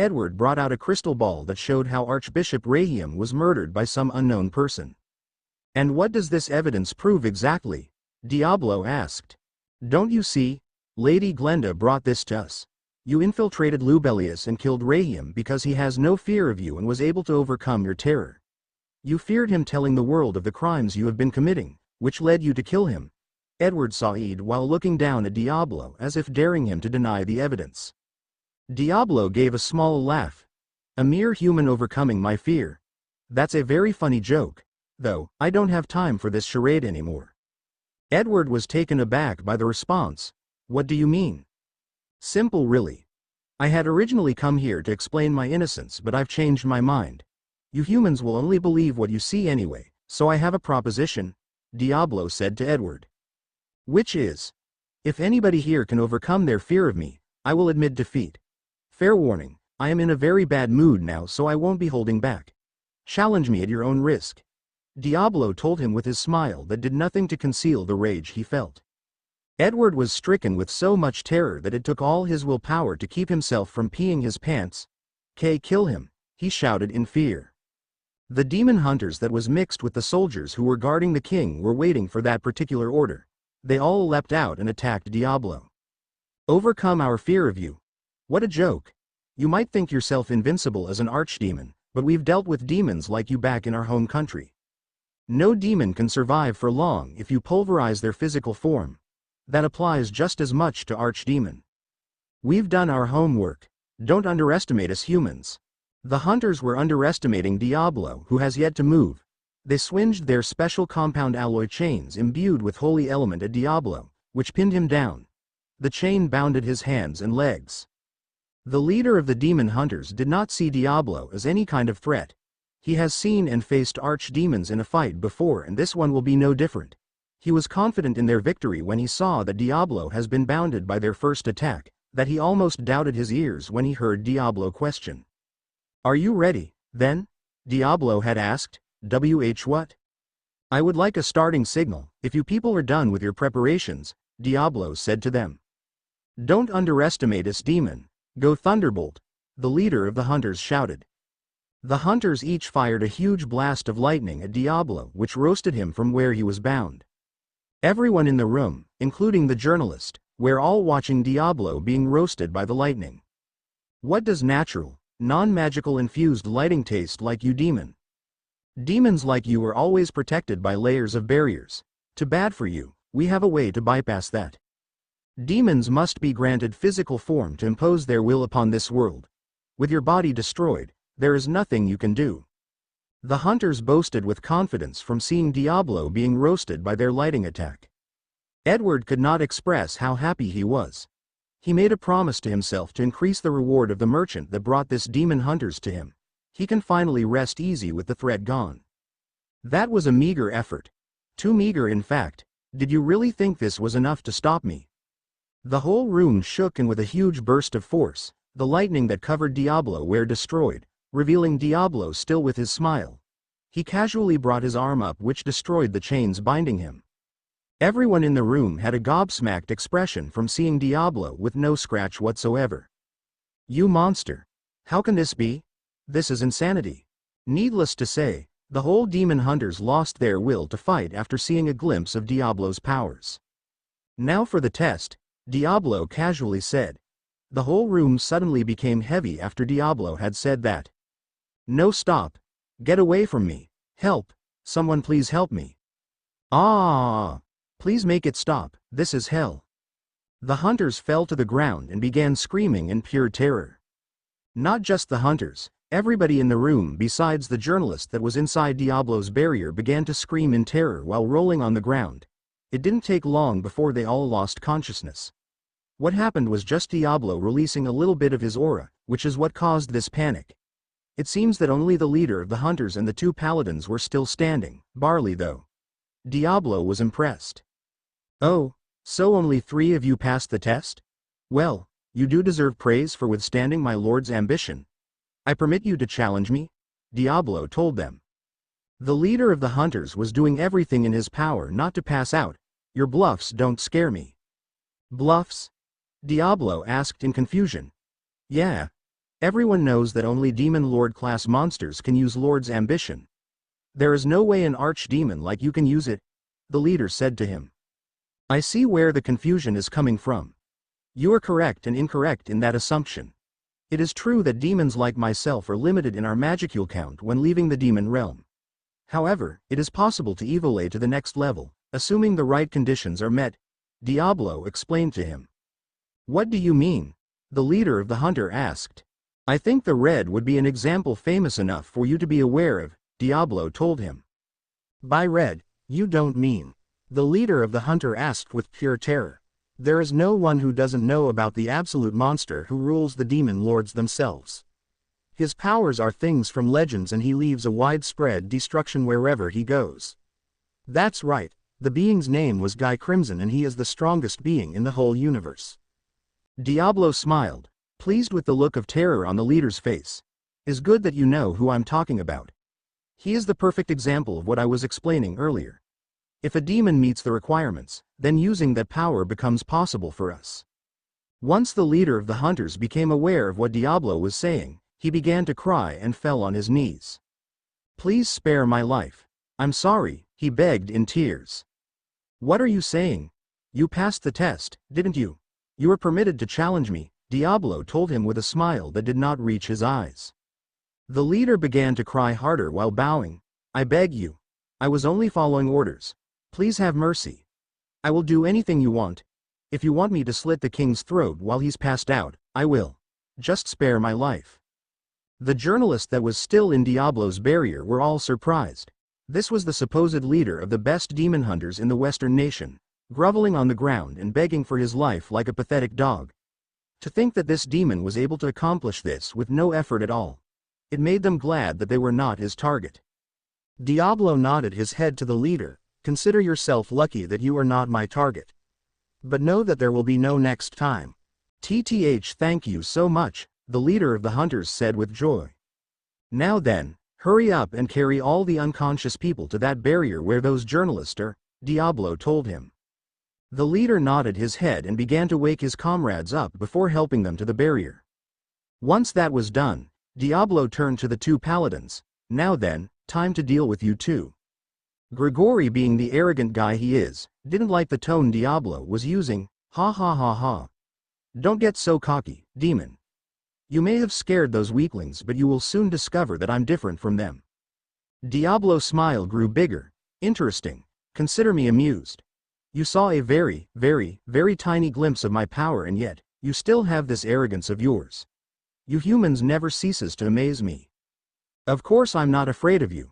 Edward brought out a crystal ball that showed how Archbishop Rahim was murdered by some unknown person. "And what does this evidence prove exactly?" Diablo asked. "Don't you see? Lady Glenda brought this to us. You infiltrated Lubelius and killed Rahim because he has no fear of you and was able to overcome your terror. You feared him telling the world of the crimes you have been committing, which led you to kill him." Edward sighed while looking down at Diablo as if daring him to deny the evidence. Diablo gave a small laugh. "A mere human overcoming my fear. That's a very funny joke. Though, I don't have time for this charade anymore." Edward was taken aback by the response. "What do you mean?" "Simple really. I had originally come here to explain my innocence, but I've changed my mind. You humans will only believe what you see anyway, so I have a proposition," Diablo said to Edward. "Which is, if anybody here can overcome their fear of me, I will admit defeat. Fair warning, I am in a very bad mood now, so I won't be holding back. Challenge me at your own risk." Diablo told him with his smile that did nothing to conceal the rage he felt. Edward was stricken with so much terror that it took all his willpower to keep himself from peeing his pants. Kill him," he shouted in fear. The demon hunters that was mixed with the soldiers who were guarding the king were waiting for that particular order. They all leapt out and attacked Diablo. "Overcome our fear of you? What a joke. You might think yourself invincible as an archdemon, but we've dealt with demons like you back in our home country. No demon can survive for long if you pulverize their physical form. That applies just as much to archdemon. We've done our homework. Don't underestimate us humans." The hunters were underestimating Diablo, who has yet to move. They swinged their special compound alloy chains imbued with holy element at Diablo, which pinned him down. The chain bounded his hands and legs. The leader of the demon hunters did not see Diablo as any kind of threat. He has seen and faced archdemons in a fight before, and this one will be no different. He was confident in their victory when he saw that Diablo has been bounded by their first attack, that he almost doubted his ears when he heard Diablo question. "Are you ready, then?" Diablo had asked. What? "I would like a starting signal, if you people are done with your preparations," Diablo said to them. "Don't underestimate us, demon. Go Thunderbolt," the leader of the hunters shouted. The hunters each fired a huge blast of lightning at Diablo, which roasted him from where he was bound. Everyone in the room, including the journalist, were all watching Diablo being roasted by the lightning. "What does natural, non-magical infused lighting taste like, you demon? Demons like you are always protected by layers of barriers. Too bad for you, we have a way to bypass that. Demons must be granted physical form to impose their will upon this world. With your body destroyed, there is nothing you can do." The hunters boasted with confidence from seeing Diablo being roasted by their lighting attack. Edward could not express how happy he was. He made a promise to himself to increase the reward of the merchant that brought this demon hunters to him. He can finally rest easy with the threat gone. That was a meager effort. Too meager, in fact. Did you really think this was enough to stop me? The whole room shook, and with a huge burst of force, the lightning that covered Diablo were destroyed, revealing Diablo still with his smile. He casually brought his arm up, which destroyed the chains binding him. Everyone in the room had a gobsmacked expression from seeing Diablo with no scratch whatsoever. "You monster! How can this be? This is insanity." Needless to say, the whole demon hunters lost their will to fight after seeing a glimpse of Diablo's powers. "Now for the test," Diablo casually said. The whole room suddenly became heavy after Diablo had said that. "No, stop. Get away from me. Help. Someone please help me. Ah! Please make it stop, this is hell." The hunters fell to the ground and began screaming in pure terror. Not just the hunters, everybody in the room besides the journalist that was inside Diablo's barrier began to scream in terror while rolling on the ground. It didn't take long before they all lost consciousness. What happened was just Diablo releasing a little bit of his aura, which is what caused this panic. It seems that only the leader of the hunters and the two paladins were still standing, barely though. Diablo was impressed. "Oh, so only 3 of you passed the test? Well, you do deserve praise for withstanding my lord's ambition. I permit you to challenge me," Diablo told them. The leader of the hunters was doing everything in his power not to pass out. "Your bluffs don't scare me." "Bluffs?" Diablo asked in confusion. "Yeah. Everyone knows that only Demon Lord class monsters can use Lord's ambition. There is no way an archdemon like you can use it, the leader said to him. I see where the confusion is coming from. You are correct and incorrect in that assumption. It is true that demons like myself are limited in our magicule count when leaving the demon realm. However, it is possible to evolve to the next level, assuming the right conditions are met, Diablo explained to him. What do you mean? The leader of the hunter asked. I think the red would be an example famous enough for you to be aware of, Diablo told him. By red, you don't mean? The leader of the hunter asked with pure terror. There is no one who doesn't know about the absolute monster who rules the demon lords themselves. His powers are things from legends and he leaves a widespread destruction wherever he goes. That's right, the being's name was Guy Crimson and he is the strongest being in the whole universe. Diablo smiled, pleased with the look of terror on the leader's face. It's good that you know who I'm talking about. He is the perfect example of what I was explaining earlier. If a demon meets the requirements, then using that power becomes possible for us. Once the leader of the hunters became aware of what Diablo was saying, he began to cry and fell on his knees. Please spare my life. I'm sorry, he begged in tears. What are you saying? You passed the test, didn't you? You are permitted to challenge me, Diablo told him with a smile that did not reach his eyes. The leader began to cry harder while bowing. I beg you. I was only following orders. Please have mercy. I will do anything you want. If you want me to slit the king's throat while he's passed out, I will. Just spare my life. The journalists that was still in Diablo's barrier were all surprised. This was the supposed leader of the best demon hunters in the Western nation, groveling on the ground and begging for his life like a pathetic dog. To think that this demon was able to accomplish this with no effort at all. It made them glad that they were not his target. Diablo nodded his head to the leader. Consider yourself lucky that you are not my target. But know that there will be no next time. Thank you so much, the leader of the hunters said with joy. Now then, hurry up and carry all the unconscious people to that barrier where those journalists are, Diablo told him. The leader nodded his head and began to wake his comrades up before helping them to the barrier. Once that was done, Diablo turned to the two paladins. Now then, time to deal with you two. Grigori, being the arrogant guy he is, didn't like the tone Diablo was using. Ha ha ha ha. Don't get so cocky, demon. You may have scared those weaklings, but you will soon discover that I'm different from them. Diablo's smile grew bigger. Interesting. Consider me amused. You saw a very, very, very tiny glimpse of my power and yet, you still have this arrogance of yours. You humans never ceases to amaze me. Of course I'm not afraid of you.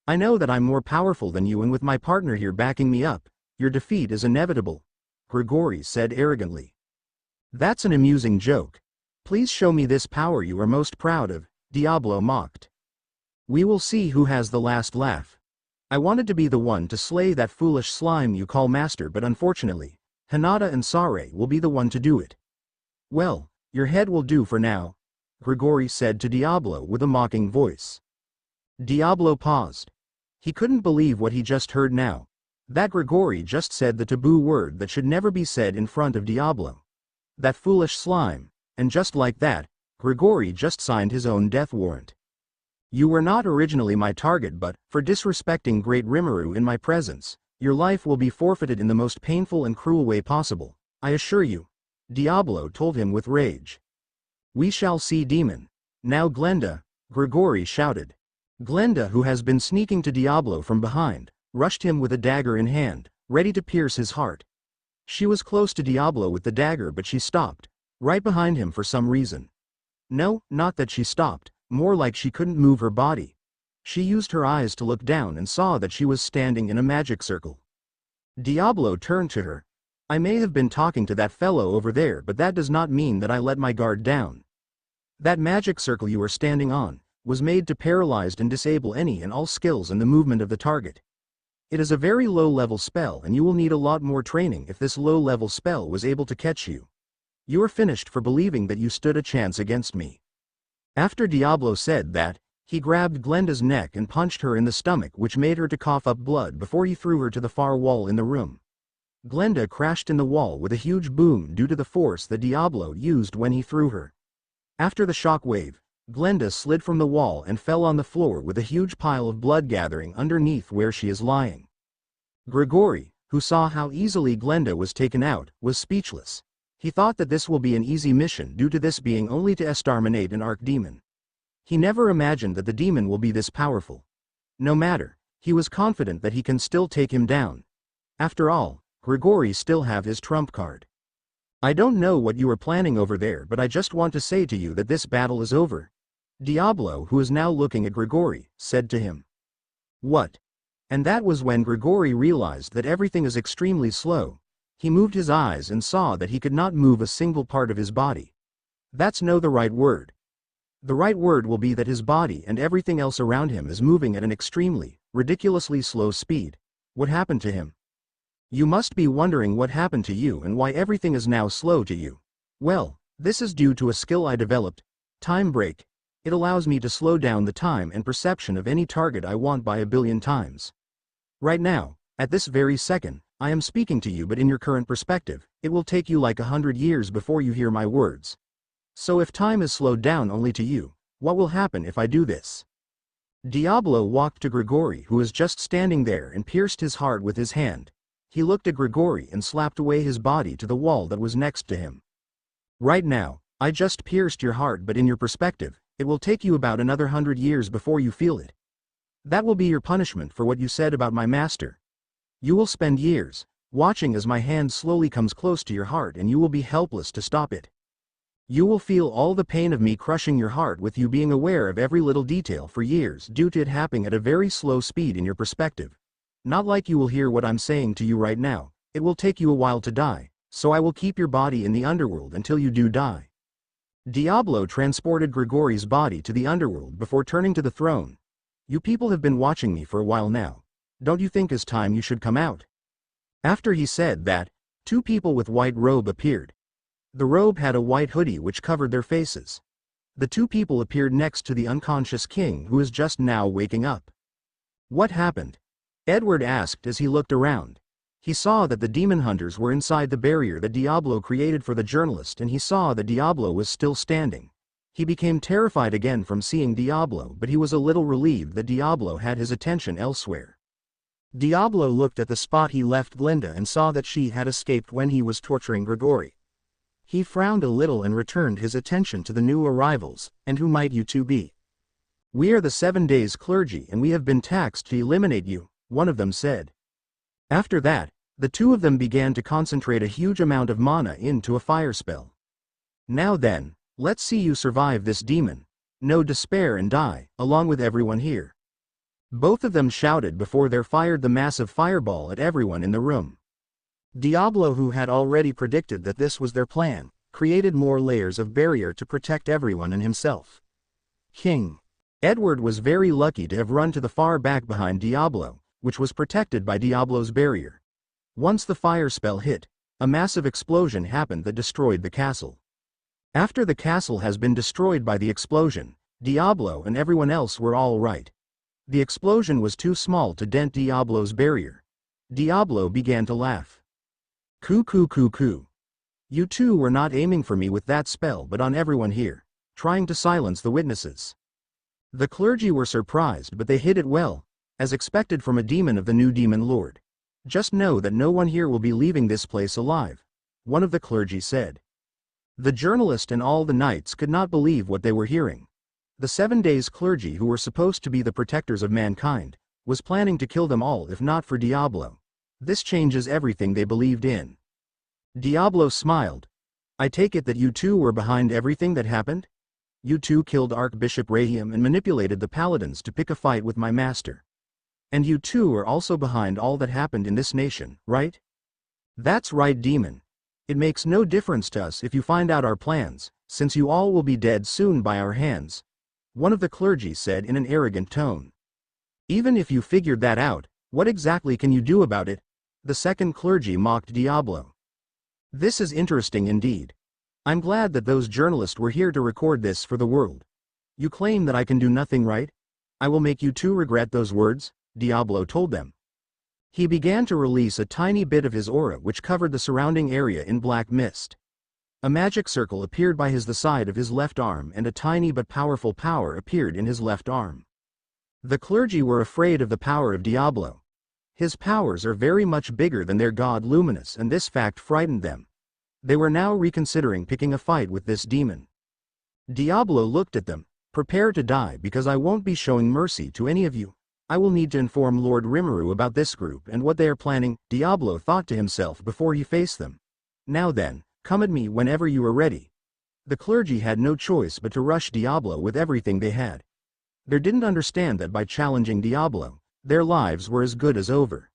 I know that I'm more powerful than you and with my partner here backing me up, your defeat is inevitable, Grigori said arrogantly. That's an amusing joke. Please show me this power you are most proud of, Diablo mocked. We will see who has the last laugh. I wanted to be the one to slay that foolish slime you call master, but unfortunately, Hinata and Sare will be the one to do it. Well, your head will do for now, Grigori said to Diablo with a mocking voice. Diablo paused. He couldn't believe what he just heard now. That Grigori just said the taboo word that should never be said in front of Diablo. That foolish slime, and just like that, Grigori just signed his own death warrant. You were not originally my target, but, for disrespecting great Rimuru in my presence, your life will be forfeited in the most painful and cruel way possible, I assure you, Diablo told him with rage. We shall see, demon. Now Glenda, Grigori shouted. Glenda, who has been sneaking to Diablo from behind, rushed him with a dagger in hand, ready to pierce his heart. She was close to Diablo with the dagger, but she stopped, right behind him for some reason. No, not that she stopped, more like she couldn't move her body. She used her eyes to look down and saw that she was standing in a magic circle. Diablo turned to her. I may have been talking to that fellow over there, but that does not mean that I let my guard down. That magic circle you are standing on was made to paralyze and disable any and all skills in the movement of the target. It is a very low-level spell and you will need a lot more training if this low-level spell was able to catch you. You are finished for believing that you stood a chance against me. After Diablo said that, he grabbed Glenda's neck and punched her in the stomach, which made her to cough up blood before he threw her to the far wall in the room. Glenda crashed in the wall with a huge boom due to the force that Diablo used when he threw her. After the shock wave, Glenda slid from the wall and fell on the floor with a huge pile of blood gathering underneath where she is lying. Grigori, who saw how easily Glenda was taken out, was speechless. He thought that this will be an easy mission due to this being only to exterminate an archdemon. He never imagined that the demon will be this powerful. No matter, he was confident that he can still take him down. After all, Grigori still have his trump card. I don't know what you are planning over there, but I just want to say to you that this battle is over. Diablo, who is now looking at Grigori, said to him. What? And that was when Grigori realized that everything is extremely slow. He moved his eyes and saw that he could not move a single part of his body. That's no the right word. The right word will be that his body and everything else around him is moving at an extremely, ridiculously slow speed. What happened to him? You must be wondering what happened to you and why everything is now slow to you. Well, this is due to a skill I developed, Time Break. It allows me to slow down the time and perception of any target I want by 1,000,000,000 times. Right now, at this very second, I am speaking to you, but in your current perspective, it will take you like 100 years before you hear my words. So if time is slowed down only to you, what will happen if I do this? Diablo walked to Grigori, who was just standing there, and pierced his heart with his hand. He looked at Grigori and slapped away his body to the wall that was next to him. Right now, I just pierced your heart, but in your perspective, it will take you about another 100 years before you feel it. That will be your punishment for what you said about my master. You will spend years watching as my hand slowly comes close to your heart, and you will be helpless to stop it. You will feel all the pain of me crushing your heart with you being aware of every little detail for years due to it happening at a very slow speed in your perspective. Not like you will hear what I'm saying to you right now. It will take you a while to die, so I will keep your body in the underworld until you do die. Diablo transported Grigori's body to the underworld before turning to the throne. You people have been watching me for a while now. Don't you think it's time you should come out? After he said that, two people with white robe appeared. The robe had a white hoodie which covered their faces. The two people appeared next to the unconscious king, who is just now waking up. What happened? Edward asked as he looked around. He saw that the demon hunters were inside the barrier that Diablo created for the journalist, and he saw that Diablo was still standing. He became terrified again from seeing Diablo, but he was a little relieved that Diablo had his attention elsewhere. Diablo looked at the spot he left Glenda and saw that she had escaped when he was torturing Grigori. He frowned a little and returned his attention to the new arrivals. And who might you two be? We are the 7 days clergy, and we have been taxed to eliminate you, one of them said. After that, the two of them began to concentrate a huge amount of mana into a fire spell. Now then, let's see you survive this demon. No despair and die, along with everyone here. Both of them shouted before they fired the massive fireball at everyone in the room. Diablo, who had already predicted that this was their plan, created more layers of barrier to protect everyone and himself. King Edward was very lucky to have run to the far back behind Diablo, which was protected by Diablo's barrier. Once the fire spell hit, a massive explosion happened that destroyed the castle. After the castle has been destroyed by the explosion, Diablo and everyone else were all right. The explosion was too small to dent Diablo's barrier. Diablo began to laugh. Coo coo coo coo. You two were not aiming for me with that spell but on everyone here, trying to silence the witnesses. The clergy were surprised, but they hid it well, as expected from a demon of the new demon lord. Just know that no one here will be leaving this place alive, one of the clergy said. The journalist and all the knights could not believe what they were hearing. The 7 days clergy, who were supposed to be the protectors of mankind, was planning to kill them all if not for Diablo. This changes everything they believed in. Diablo smiled. I take it that you two were behind everything that happened? You two killed Archbishop Rahim and manipulated the Paladins to pick a fight with my master. And you two are also behind all that happened in this nation, right? That's right, demon. It makes no difference to us if you find out our plans, since you all will be dead soon by our hands, one of the clergy said in an arrogant tone. Even if you figured that out, what exactly can you do about it? The second clergy mocked Diablo. This is interesting indeed. I'm glad that those journalists were here to record this for the world. You claim that I can do nothing, right? I will make you two regret those words, Diablo told them. He began to release a tiny bit of his aura which covered the surrounding area in black mist. A magic circle appeared by the side of his left arm and a tiny but powerful power appeared in his left arm. The clergy were afraid of the power of Diablo. His powers are very much bigger than their god Luminous, and this fact frightened them. They were now reconsidering picking a fight with this demon. Diablo looked at them. Prepare to die, because I won't be showing mercy to any of you. I will need to inform Lord Rimuru about this group and what they are planning, Diablo thought to himself before he faced them. Now then, come at me whenever you are ready. The clergy had no choice but to rush Diablo with everything they had. They didn't understand that by challenging Diablo, their lives were as good as over.